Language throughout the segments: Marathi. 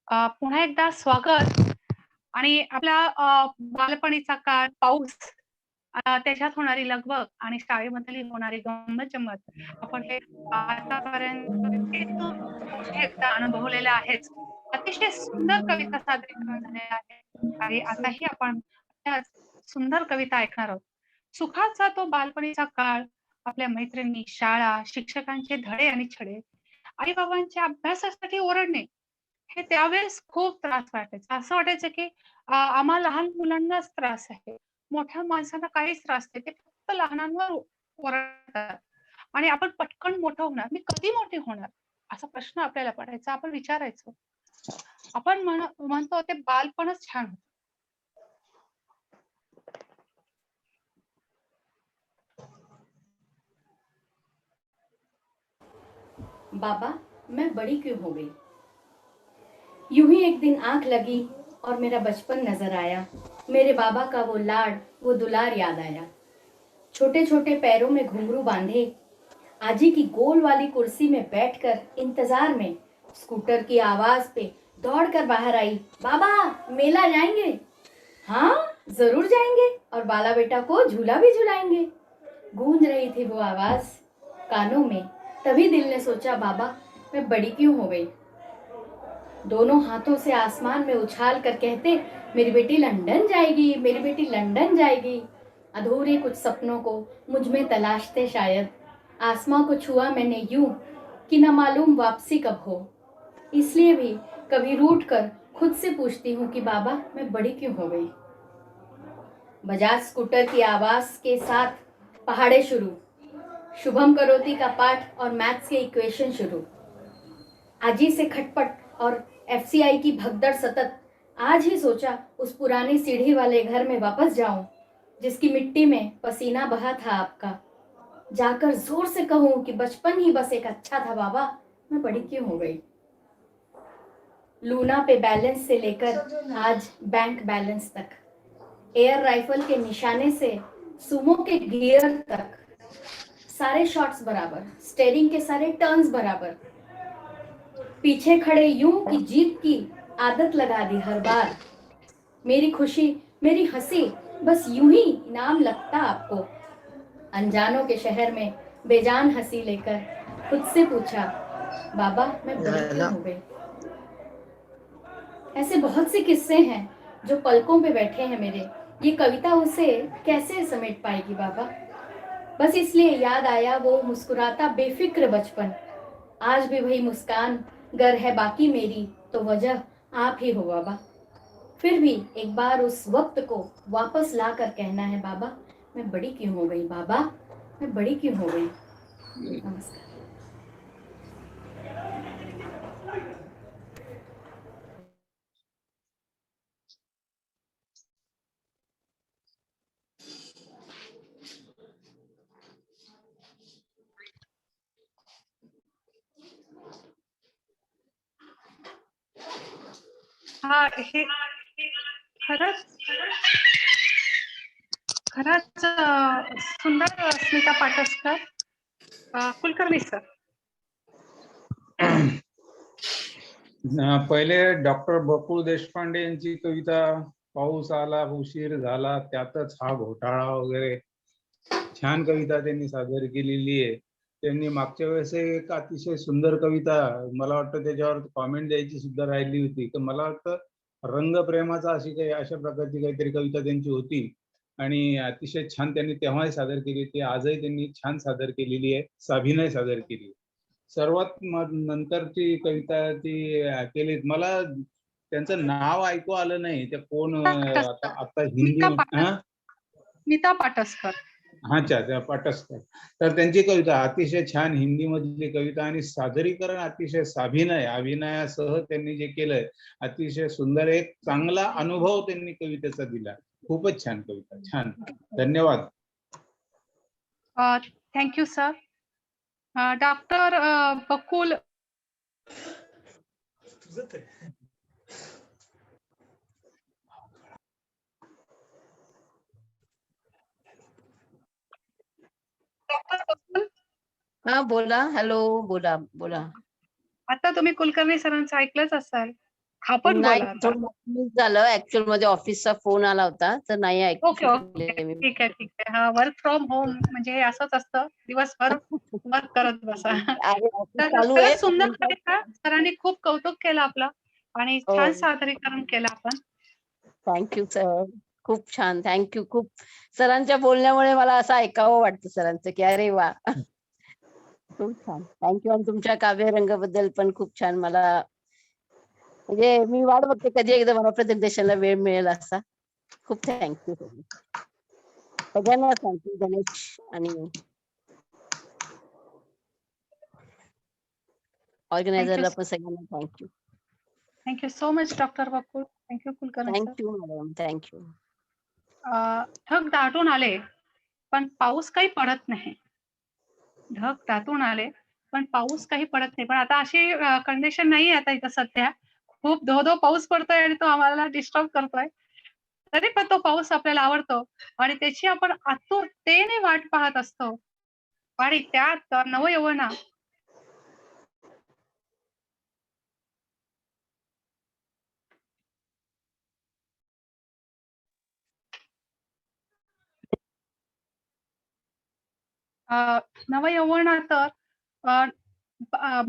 पुन्हा एकदा स्वागत आणि आपल्या बालपणीचा काळ, पाऊस, त्याच्यात होणारी लगबग आणि शाळेमधली होणारी गंमत-जंमत आपण हे आतापर्यंत कित्येक पुन्हा एकदा अनुभवलेलं आहेच. अतिशय सुंदर कविता सादरीकरण झालेलं आहे आणि आताही आपण त्याच सुंदर कविता ऐकणार आहोत. सुखाचा तो बालपणीचा काळ, आपल्या मैत्रिणी, शाळा, शिक्षकांचे धडे आणि छडे, आई-बाबांच्या अभ्यासासाठी ओरडणे, हे त्यावेळेस खूप त्रास वाटायचा. असं वाटायचं की आम्हा लहान मुलांनाच त्रास आहे. मोठ्या माणसांना काहीच त्रास नाही. ते फक्त लहानांवर ओरडतात आणि आपण पटकन मोठं होणार. मी कधी मोठी होणार? असा प्रश्न आपल्याला पडायचा. आपण विचारायचो. आपण म्हणतो ते बालपणच छान होतं. बाबा, मैं बड़ी क्यों हो गई? यूं ही एक दिन आंख लगी और मेरा बचपन नजर आया। मेरे बाबा का वो लाड, वो दुलार याद आया। छोटे छोटे पैरों में घुंघरू बांधे, आजी की गोल वाली कुर्सी में बैठकर इंतजार में स्कूटर की आवाज पे दौड़कर बाहर आई। बाबा, मेला जाएंगे? हाँ, जरूर जाएंगे, और बाला बेटा को झूला भी झुलाएंगे। गूंज रही थी वो आवाज कानों में। तभी दिल ने सोचा, बाबा, मैं बड़ी क्यों हो गई? दोनों हाथों से आसमान में उछाल कर कहते, मेरी बेटी लंदन जाएगी, मेरी बेटी लंदन जाएगी। अधूरे कुछ सपनों को मुझ में तलाशते शायद। आसमां को छुआ मैंने यूं कि न मालूम वापसी कब हो। इसलिए भी कभी रूठ कर खुद से पूछती हूँ कि बाबा, मैं बड़ी क्यों हो गई? बजाज स्कूटर की आवाज के साथ पहाड़े शुरू, शुभम करोती का पाठ और मैथ्स के इक्वेशन शुरू, आजी से खटपट और एफसीआई की भगदड़ सतत। आज ही सोचा उस पुराने सीढ़ी वाले घर में वापस जाऊं, जिसकी मिट्टी में पसीना बहा था आपका। जाकर जोर से कहूं कि बचपन ही बस एक अच्छा था बाबा, मैं बड़ी क्यों हो गई? लूना पे बैलेंस से लेकर आज बैंक बैलेंस तक, एयर राइफल के निशाने से सुमो के गियर तक, सारे शॉट्स बराबर, स्टेयरिंग के सारे टर्न्स बराबर, पीछे खड़े यूं कि जीत की आदत लगा दी हर बार। मेरी खुशी, मेरी हंसी, बस यूं ही इनाम लगता आपको। अनजानों के शहर में बेजान हंसी लेकर खुद से पूछा, बाबा, मैं बड़ी क्यों हो गई? ऐसे बहुत से किस्से हैं जो पलकों पे बैठे हैं मेरे। ये कविता उसे कैसे समेट पाएगी बाबा? बस इसलिए याद आया वो मुस्कुराता बेफिक्र बचपन। आज भी वही मुस्कान गर है बाकी मेरी, तो वजह आप ही हो बाबा। फिर भी एक बार उस वक्त को वापस ला कर कहना है, बाबा, मैं बड़ी क्यों हो गई? बाबा, मैं बड़ी क्यों हो गई? नमस्कार। हे खरंच खरंच सुंदर स्मिता पाटसकर, कुलकर्णी सर. पहिले डॉक्टर बकुळ देशपांडे यांची कविता पाऊस आला उशीर झाला त्यातच हा घोटाळा वगैरे छान कविता त्यांनी सादर केलेली आहे. त्यांनी मागच्या वेळेस एक अतिशय सुंदर कविता, मला वाटतं त्याच्यावर कॉमेंट द्यायची सुद्धा राहिली होती, तर मला वाटतं रंगप्रेमाचा अशी काही अशा प्रकारची काहीतरी कविता त्यांची होती आणि अतिशय छान त्यांनी तेव्हाही सादर केली होती. आजही त्यांनी छान सादर केलेली आहे, साभिनय सादर केली. सर्वात नंतरची कविता ती केली, मला त्यांचं नाव ऐकू आलं नाही, ते कोण आता हिंदी स्मिता पाटसकर. अच्छा, त्या पाटसकर. तर त्यांची कविता अतिशय छान हिंदी मधली कविता आणि सादरीकरण अतिशय अभिनयासह त्यांनी जे केलंय अतिशय सुंदर, एक चांगला अनुभव त्यांनी कवितेचा दिला. खूपच छान कविता, छान. धन्यवाद. Thank you sir. डॉक्टर बकुल हा बोला. हॅलो, बोला बोला. आता तुम्ही कुलकर्णी सरांचं ऐकलंच असाल. आपण नाही, बोला आता. थोडं मिस झालं. ऍक्च्युअल मध्ये ऑफिसचा फोन आला होता, तर नाही ओके ओके ऐकले मी. ठीक आहे ठीक आहे. हा वर्क फ्रॉम होम म्हणजे हे असंच असतं, दिवसभर वर्क करत बसा. आहे, ऑफिस तर चालू आहे. खरंच सुंदर कविता, सरांनी खूप कौतुक केलं आपलं आणि हो, छान सादरीकरण केलं आपण. Thank you sir. खूप छान, थँक्यू. खूप सरांच्या बोलण्यामुळे मला असं ऐकावं वाटतं सरांचं, की अरे वा, खूप छान. थँक्यू. आणि तुमच्या काव्यरंगाबद्दल पण खूप छान. मला म्हणजे मी वाट बघते कधी एकदा मला प्रेझेंटेशनला वेळ मिळेल असा. खूप थँक्यू. सगळ्यांना थँक्यू. गणेश आणि ऑर्गनायझरला पण सगळ्यांना thank you. Thank you so much doctor Bakul. Thank you Kulkarni sir. Thank you madam. Thank you. ढग दाटून आले पण पाऊस काही पडत नाही. ढग दाटून आले पण पाऊस काही पडत नाही. पण आता अशी कंडिशन नाही आता इथं सध्या. खूप धो पाऊस पडतोय आणि तो आम्हाला डिस्टर्ब करतोय. तरी पण तो पाऊस आपल्याला आवडतो आणि त्याची आपण आतुरतेने वाट पाहत असतो. आणि त्यात नवयौवना नवयौवना तर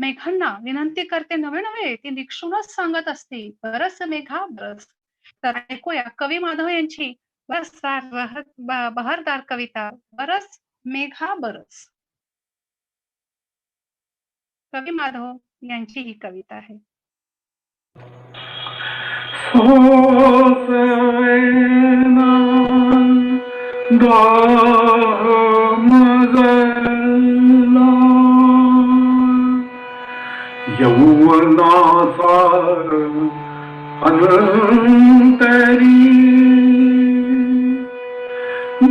मेघांना विनंती करते नवे नवे ती निक्षूनच सांगत असते बरस मेघा बरस. तर ऐकूया कवी माधव यांची बहरदार कविता बरस मेघा बरस. कवी माधव यांची ही कविता आहे. यौवनाचा अनंतरी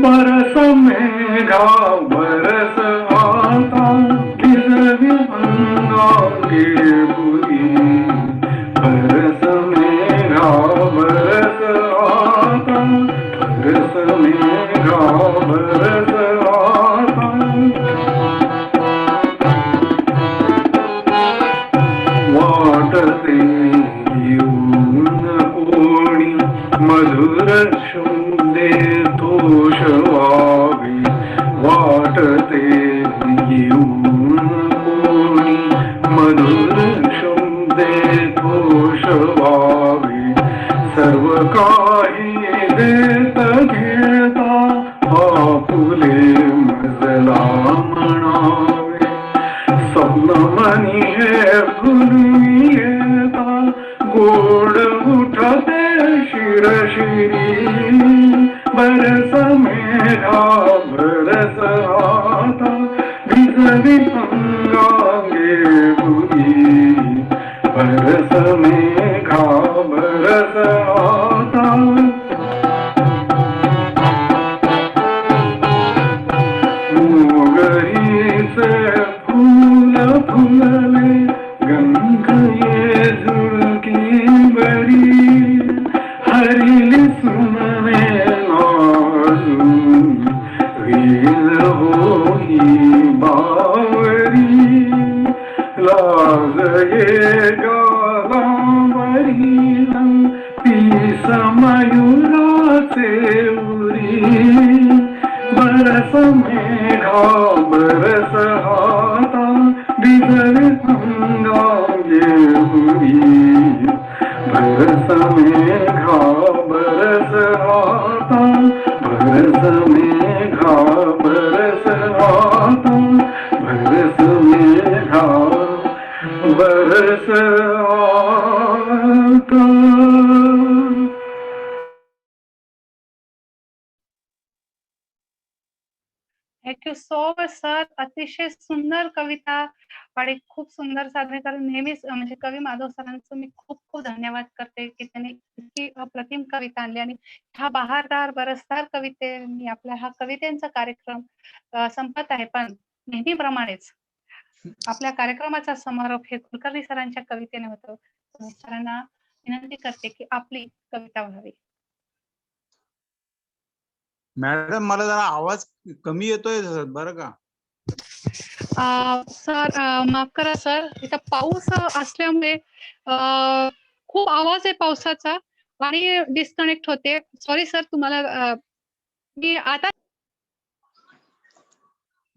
बरस मेघा बरस आता भिजवी अंगांगे बुरी. बरस मेघा बरस आता बरस मेघा बरस आता. वाटते येऊन कोणी मधुर शुंदे तोष व्हावी. वाटते येऊन कोणी मधुर शुंदे तोष व्हावी. सर्व काही देत घेता आपुले मजला म्हणावे. स्वप्नमणी हे फुलवी येता गोड उठते शिरशिरी. बरस मेघा बरस आता भिजवी अंगांगे बुरी. बरस मेघा बरस आता. मोगरीचे फूल फुलले गंध ये झुळकी बरी. हरिली सुनवे नाजून वीर होई बावरी. लाज ये गावावरी पीस मयुराचे उरी. बरस मेघा बरस आता भिजवी अंगांगे बुरी. बरस मेघा बरस आता बरस मेघा बरस आता बरस मेघा बरस आता. Thank you so much sir. अतिशय सुंदर कविता आणि खूप सुंदर सादरीकरण. नेहमीच म्हणजे कवी माधव सरांचं मी खूप खूप धन्यवाद करते की त्यांनी इतकी अप्रतिम कविता आणली आणि हा बहारदार बरसदार कवितेने आपला हा कवितेचा कार्यक्रम संपत आहे. पण नेहमीप्रमाणेच आपल्या कार्यक्रमाचा समारोप हे कुलकर्णी सरांच्या कवितेने होतो. सरांना विनंती करते की आपली कविता व्हावी. मॅडम मला जरा आवाज कमी येतोय बरं का. सर माफ करा सर, इथं पाऊस असल्यामुळे खूप आवाज आहे पावसाचा आणि डिस्कनेक्ट होते. सॉरी सर तुम्हाला मी आता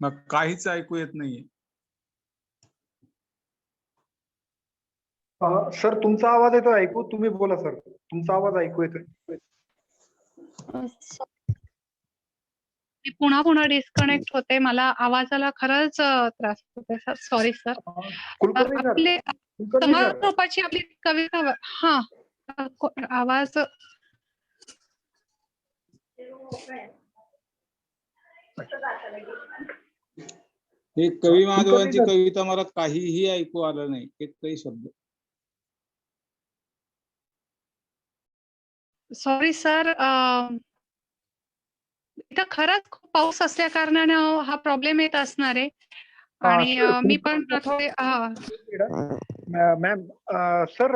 मग काहीच ऐकू येत नाहीये. सर तुमचा आवाज येतो ऐकू, तुम्ही बोला सर, तुमचा आवाज ऐकू येतोय. मी पुन्हा डिस्कनेक्ट होते. मला आवाजाला खरंच त्रास होतोय sir. Sorry sir. Kulkarni sir, आपले कुलकर्णी सर, समारोपाची आपली कविता हा आवाज हे कवी माधवांची सर. कविता मला काहीही ऐकू आलं नाही, एकही शब्द. Sorry sir. इथं खरंच खूप पाऊस असल्या कारणानं हा प्रॉब्लेम येत असणार आहे. आणि मी पण थोडे मॅम सर,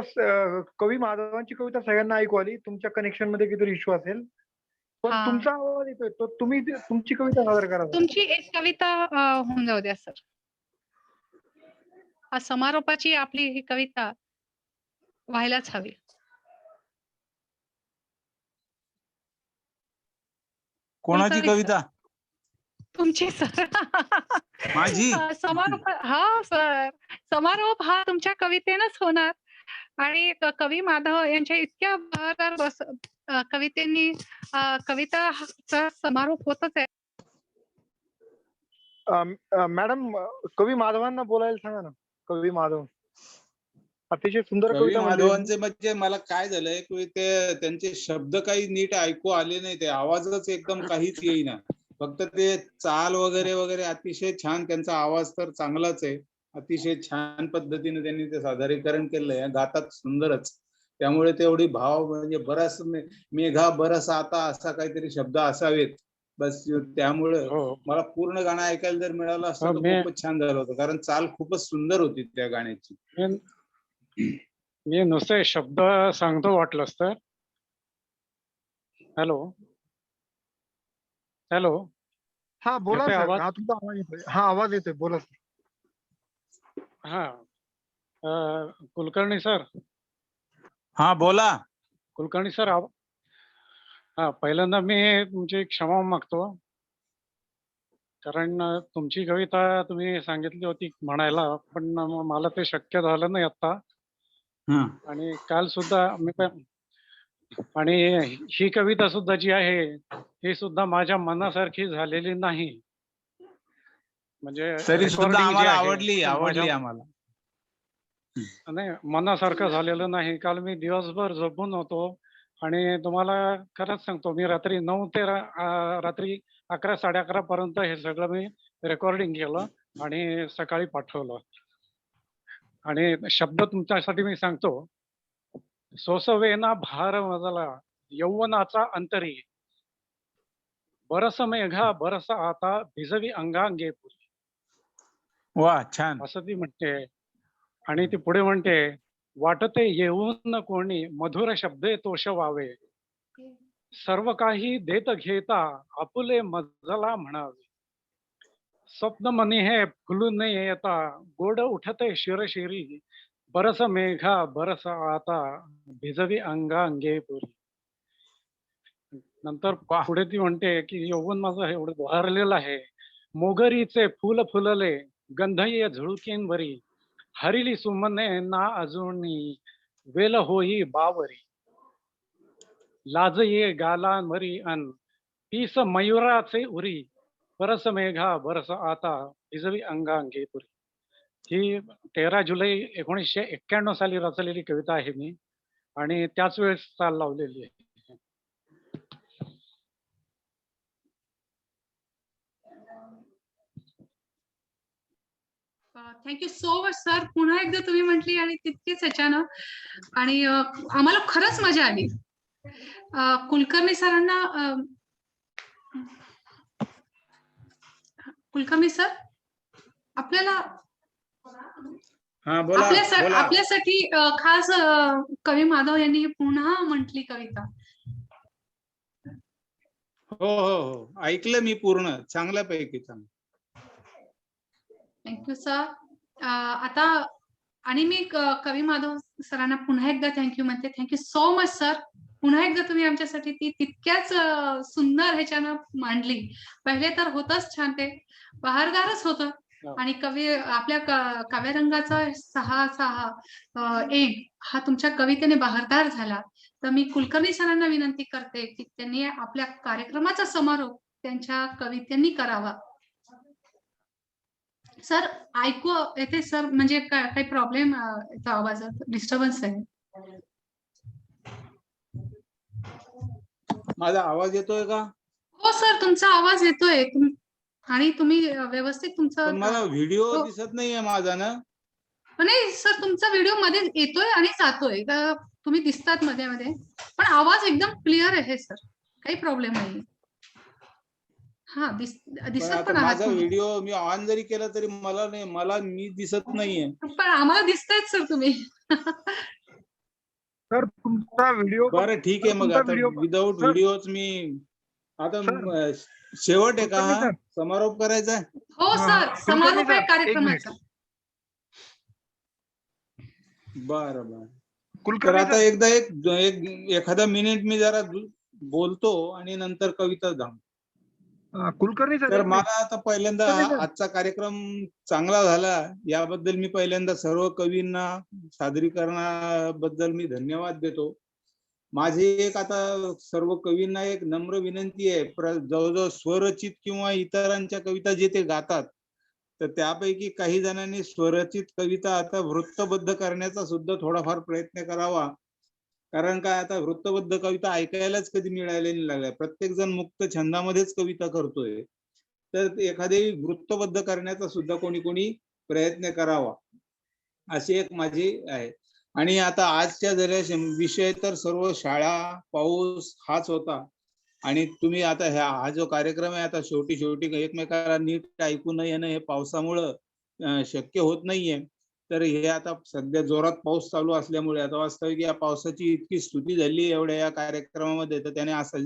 कवी माधवांची कविता सगळ्यांना ऐकू आली. तुमच्या कनेक्शन मध्ये किती इश्यू असेल, पण हा. तुमचा आवाज येतोय, तो तुम्ही तुमची कविता सादर करा. तुमची एक कविता होऊन जाऊ द्या सर. समारोपाची आपली ही कविता व्हायलाच हवी. कोणाची कविता? तुमची सर. माझी? समारोप हा सर, समारोप हा तुमच्या कवितेनच होणार. आणि कवी माधव यांच्या इतक्या बहरदार कवितेंनी कविताचा समारोप होतच आहे. मॅडम, कवी माधवांना बोलायला सांगा ना. कवी माधव अतिशय सुंदर कवी कविता म्हणली. माधवांचे म्हणजे मला काय झालंय की ते त्यांचे शब्द काही नीट ऐकू आले नाही, ते आवाजच एकदम काहीच येईना. फक्त ते चाल वगैरे वगैरे अतिशय छान, त्यांचा आवाज तर चांगलाच आहे. अतिशय छान पद्धतीने त्यांनी ते सादरीकरण केलंय, गातात सुंदरच. त्यामुळे तेवढी भाव म्हणजे बराच मेघा बरस आता असा काहीतरी शब्द असावेत बस. त्यामुळे मला पूर्ण गाणं ऐकायला जर मिळालं असतं तर खूपच छान झालं होतं, कारण चाल खूपच सुंदर होती त्या गाण्याची. मी नुसते शब्द सांगतो वाटलंच तर. हॅलो हॅलो, हा बोला येतोय सर. आवाज? हा तुमचा आवाज येतोय. हा आवाज येतोय, बोला सर. हा कुलकर्णी सर. हा बोला. कुलकर्णी सर, हा पहिल्यांदा मी तुमची क्षमा मागतो, कारण तुमची कविता तुम्ही सांगितली होती म्हणायला, पण मला ते शक्य झालं नाही आता. आणि काल सुद्धा मी पण, आणि ही कविता सुद्धा जी आहे ही सुद्धा माझ्या मनासारखी झालेली नाही. म्हणजे तरी सुद्धा recording जी आम्हाला आहे, आवडली ती माझ्या आम्हाला. नाही, मनासारखं झालेलं नाही. काल मी दिवसभर झोपून होतो आणि तुम्हाला खरंच सांगतो, मी रात्री 9 ते रात्री 11 11:30 पर्यंत हे सगळं मी रेकॉर्डिंग केलं आणि सकाळी पाठवलं. आणि शब्द तुमच्यासाठी मी सांगतो. सोसवेना भार मजला यौवनाचा अंतरी, बरस मेघा बरस आता भिजवी अंगांगे पुरी. वा, छान. असं ती म्हणते. आणि ती पुढे म्हणते, वाटते येऊन कोणी मधुर शब्दे तोष व्हावे, सर्व काही देत घेता आपुले मजला म्हणावे. स्वप्न मनी हे फुलून येता गोड उठते शिरशिरी, बरस मेघा बरस आता भिजवी अंगांगे पुरी. नंतर पुढे ती म्हणते की यौवन माझं एवढं बहरलेलं आहे, मोगरीचे फुल फुलले गंधय झुळकेंवरी, हरिली सुमने ना अजूनी वेल होई बावरी, लाज ये गालांवरी अन पीस मयुराचे उरी, बरस मेघा बरस आता भिजवी अंगांगे पुरी. ही 13 जुलै 1991 साली रचलेली कविता आहे मी, आणि त्याच वेळेस चाल लावलेली आहे. Thank you so much sir. पुन्हा एकदा तुम्ही म्हटली आणि तितकीच ह्याच्यानं, आणि आम्हाला खरंच मजा आली. कुलकर्णी सरांना, कुलकर्णी सर आपल्याला बोला. आपल्यासाठी खास कवी माधव यांनी पुन्हा म्हटली कविता. हो हो हो, ऐकलं मी पूर्ण, चांगल्यापैकी चांगलं. Thank you sir. आता आणि मी कवी माधव सरांना पुन्हा एकदा थँक्यू म्हणते. Thank you so much sir. पुन्हा एकदा तुम्ही आमच्यासाठी ती तितक्याच सुंदर ह्याच्यानं मांडली. पहिले तर होतच छान, ते बहारदारच होतं. आणि कवी आपल्या काव्यरंगाचा 6 एंड हा तुमच्या कवितेने बहारदार झाला. तर मी कुलकर्णी सरांना विनंती करते की त्यांनी आपल्या कार्यक्रमाचा समारोप त्यांच्या कवितेंनी करावा. सर ऐकू येते सर, म्हणजे काही प्रॉब्लेम येतो, आवाजात डिस्टर्बन्स आहे. माझा आवाज येतोय का? हो सर, तुमचा आवाज येतोय आणि तुम्ही व्यवस्थित तुमचं पण मला व्हिडिओ हो. दिसत नाहीये माझा ना. नाही सर, तुमचा व्हिडिओ मध्ये येतोय आणि जातोय. तुम्ही दिसतात मध्ये मध्ये, पण आवाज एकदम क्लिअर आहे सर, काही प्रॉब्लेम नाही. हा पण दिसत आता पण आहात माझा तुम्ही. व्हिडिओ मी ऑन जरी केला तरी मला नाही, मी दिसत नाहीये. पण आम्हाला दिसतायत सर तुम्ही. सर तुमचा व्हिडिओ बरं ठीक आहे, मग आता विदाऊट व्हिडिओच मी आता शेवट आहे का हा? सर. समारोप करायचा आहे? हो सर, समारोप आहे कार्यक्रमाचा. बरं बरं. तर कुलकर्णी आता एकदा एखादा मिनिट मी जरा बोलतो आणि नंतर कविता जाऊ. कुलकर्णी सर, तर मला आता पहिल्यांदा कुलकर्णी सर. आजचा कार्यक्रम चांगला झाला याबद्दल मी पहिल्यांदा सर्व कवींना सादरीकरणाबद्दल मी धन्यवाद देतो. माझी एक आता सर्व कवींना एक नम्र विनंती आहे. जवळजवळ स्वरचित किंवा इतरांच्या कविता जे ते गातात, तर त्यापैकी काही जणांनी स्वरचित कविता आता वृत्तबद्ध करण्याचा सुद्धा थोडाफार प्रयत्न करावा. कारण काय, आता वृत्तबद्ध कविता ऐकायलाच कधी मिळालेली लागल्या. प्रत्येक जण मुक्त छंदामध्येच कविता करतोय. तर एखादी वृत्तबद्ध करण्याचा सुद्धा कोणी प्रयत्न करावा, अशी एक माझी आहे. आणि आता आजच्या जरा विषय तर सर्व शाळा, पाऊस हाच होता. आणि तुम्ही आता हा जो कार्यक्रम आहे, आता शेवटी एकमेकाला नीट ऐकू न येणं हे पावसामुळं शक्य होत नाहीये. तर हे आता सध्या जोरात पाऊस चालू असल्यामुळे आता वास्तविक या पावसाची इतकी स्तुती झाली एवढ्या या कार्यक्रमामध्ये, तर त्याने असा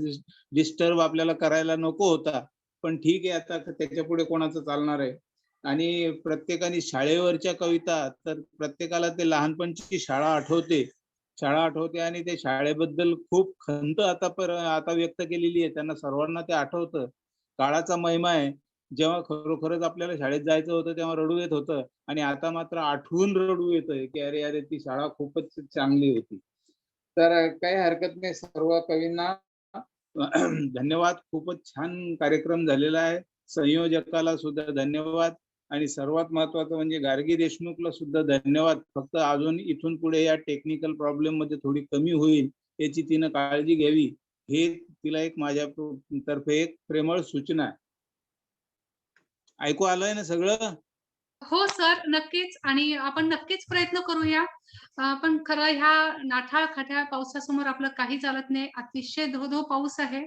डिस्टर्ब आपल्याला करायला नको होता. पण ठीक आहे, आता त्याच्या पुढे कोणाचं चालणार आहे. आणि प्रत्येकाने शाळेवरच्या कविता, तर प्रत्येकाला ते लहानपणची शाळा आठवते आणि ते शाळेबद्दल खूप खंत आता व्यक्त केलेली आहे. त्यांना सर्वांना ते आठवतं. काळाचा महिमा आहे. जेव्हा खरोखरच आपल्याला शाळेत जायचं होतं तेव्हा रडू येत होतं, आणि आता मात्र आठवून रडू येतंय की अरे अरे, ती शाळा खूपच चांगली होती. तर काही हरकत नाही. सर्व कवींना धन्यवाद. खूपच छान कार्यक्रम झालेला आहे. संयोजकाला सुद्धा धन्यवाद, आणि सर्वात महत्वाचं म्हणजे गार्गी देशमुखला सुद्धा धन्यवाद. फक्त अजून इथून पुढे या टेक्निकल प्रॉब्लेम मध्ये थोडी कमी होईल याची तिनं काळजी घ्यावी, हे तिला एक माझ्या तर्फे एक प्रेमळ सूचना आहे. ऐकू आलंय ना सगळं? हो सर, नक्कीच. आणि आपण नक्कीच प्रयत्न करूया. पण खरं ह्या नाठाळ खट्याळ पावसासमोर आपलं काही चालत नाही. अतिशय धो पाऊस आहे,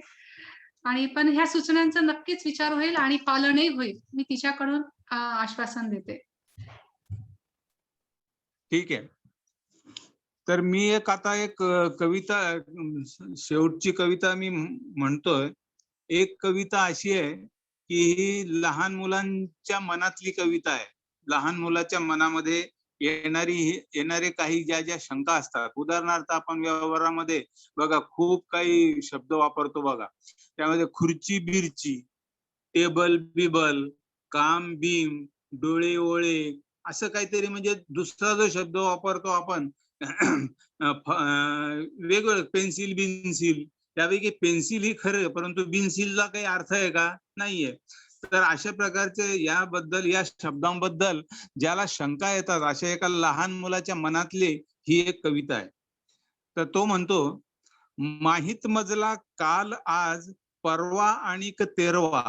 आणि पण ह्या सूचनांचा नक्कीच विचार होईल आणि पालनही होईल. मी तिच्याकडून आश्वासन देते. ठीक आहे. तर मी आता एक कविता, शेवटची कविता मी म्हणतोय. एक कविता अशी आहे की ही लहान मुलांच्या मनातली कविता आहे. लहान मुलाच्या मनामध्ये येणारे काही ज्या शंका असतात. उदाहरणार्थ आपण व्यवहारामध्ये बघा खूप काही शब्द वापरतो बघा. त्यामध्ये खुर्ची बिरची, टेबल बिबल, काम बीम, डोळे ओळे, असं काहीतरी, म्हणजे दुसरा जो शब्द वापरतो आपण वेगवेगळं, पेन्सिल बिन्सिल, त्यापैकी पेन्सिल ही खरं, परंतु बिन्सिलला काही अर्थ आहे का? नाहीये. तर अशा प्रकारचे या शब्दांबद्दल ज्याला शंका येतात, अशा एका लहान मुलाच्या मनातली ही एक कविता आहे. तर तो म्हणतो, माहित मजला काल आज परवा आणिक तेरवा,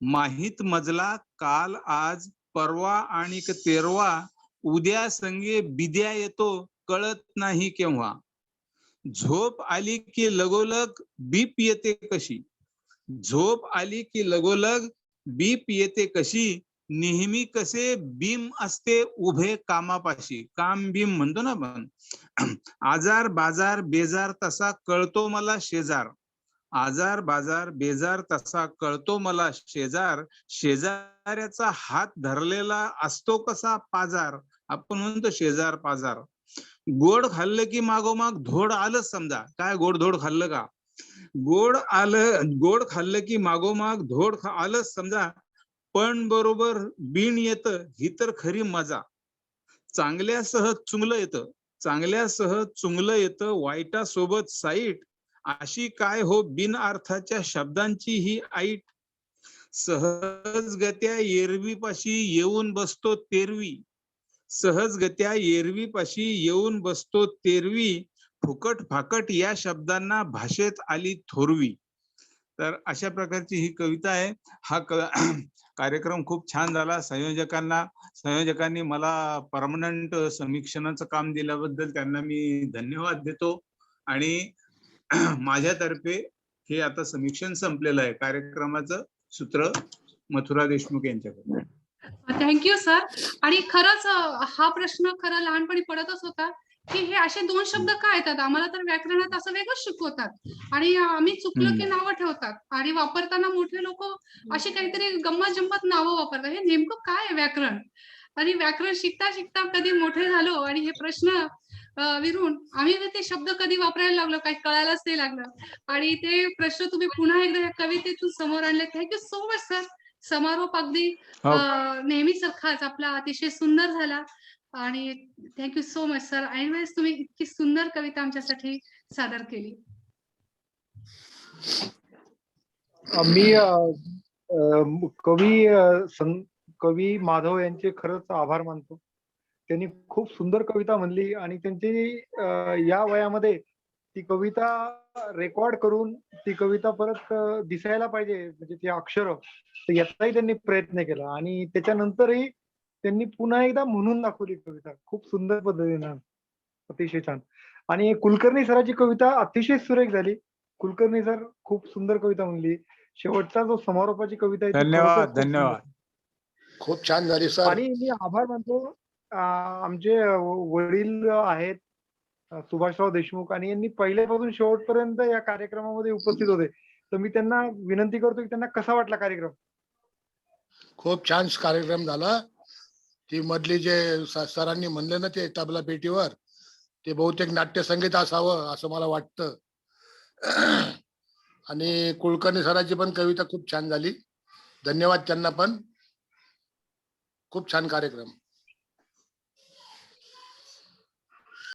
माहित मजला काल आज परवा आणिक तेरवा, उद्या संगे बिद्या येतो कळत नाही केव्हा, झोप आली की लगोलग बीप येते कशी, झोप आली की लगोलग बीप येते कशी, नेहमी कसे बीम असते उभे कामापाशी, काम बीम म्हणतो ना आपण. आजार बाजार बेजार तसा कळतो मला शेजार, आजार बाजार बेजार तसा कळतो मला शेजार, शेजाऱ्याचा हात धरलेला असतो कसा पाजार, आपण म्हणतो शेजार पाजार. गोड खाल्लं की मागोमाग धोड आलंच समजा. काय गोड खाल्लं का? गोड खाल्लं की मागोमाग आलंच समजा. पण बरोबर बिन येतं ही तर खरी मजा. चांगल्यासह चुंगलं येतं वाईटासोबत साईट. अशी काय हो बिन अर्थाच्या शब्दांची ही ऐट. सहजगत्या एरवीपाशी येऊन बसतो तेरवी. फुकट फाकट या शब्दांना भाषेत आली थोरवी. तर अशा प्रकारची ही कविता आहे. हा कार्यक्रम खूप छान झाला. संयोजकांनी मला परमनंट समीक्षणाचं काम दिल्याबद्दल त्यांना मी धन्यवाद देतो. आणि माझ्यातर्फे हे आता समीक्षण संपलेलं आहे. कार्यक्रमाचं सूत्र मथुरा देशमुख यांच्याकडे. Thank you sir. आणि खरंच हा प्रश्न खरं लहानपणी पडतच होता की हे असे 2 शब्द का येतात. आम्हाला तर व्याकरणात असं वेगळंच शिकवतात आणि आम्ही चुकलं की नावं ठेवतात आणि वापरताना मोठे लोक अशी काहीतरी गंमत जंमत नावं वापरतात. हे नेमकं काय आहे व्याकरण? आणि व्याकरण शिकता शिकता कधी मोठे झालो आणि हे प्रश्न विरून आम्ही ते शब्द कधी वापरायला लागलो काही कळायलाच नाही लागलं आणि ते प्रश्न तुम्ही पुन्हा एकदा या कवितेतून समोर आणले. Thank you so much sir. समारोप अगदी नेहमी सारखाच आपला अतिशय सुंदर झाला आणि थँक्यू सो मच सर. ऐनवेळेस तुम्ही इतकी सुंदर कविता आमच्यासाठी सादर केली. मी कवी माधव यांचे खरंच आभार मानतो. त्यांनी खूप सुंदर कविता म्हणली आणि त्यांची या वयामध्ये ती कविता रेकॉर्ड करून ती कविता परत दिसायला पाहिजे म्हणजे ती अक्षर, तर याचाही त्यांनी प्रयत्न केला आणि त्याच्यानंतरही त्यांनी पुन्हा एकदा म्हणून दाखवली कविता खूप सुंदर पद्धतीनं. अतिशय छान. आणि कुलकर्णी सरांची कविता अतिशय सुरेख झाली. कुलकर्णी सर खूप सुंदर कविता म्हणली. शेवटचा जो समारोपाची कविता आहे ती खरोखर खूप सुंदर. खूप छान झाली सर. आणि मी आभार मानतो आमचे वडील आहेत सुभाषराव देशमुख आणि यांनी पहिल्यापासून शेवटपर्यंत या कार्यक्रमामध्ये उपस्थित होते. तर मी त्यांना विनंती करतो की त्यांना कसा वाटला कार्यक्रम. खूप छान कार्यक्रम झाला. ती मधली जे सरांनी म्हणले ना ते तबला पेटीवर, ते बहुतेक नाट्यसंगीत असावं असं मला वाटतं. आणि कुलकर्णी सरांची पण कविता खूप छान झाली. धन्यवाद त्यांना पण. खूप छान कार्यक्रम.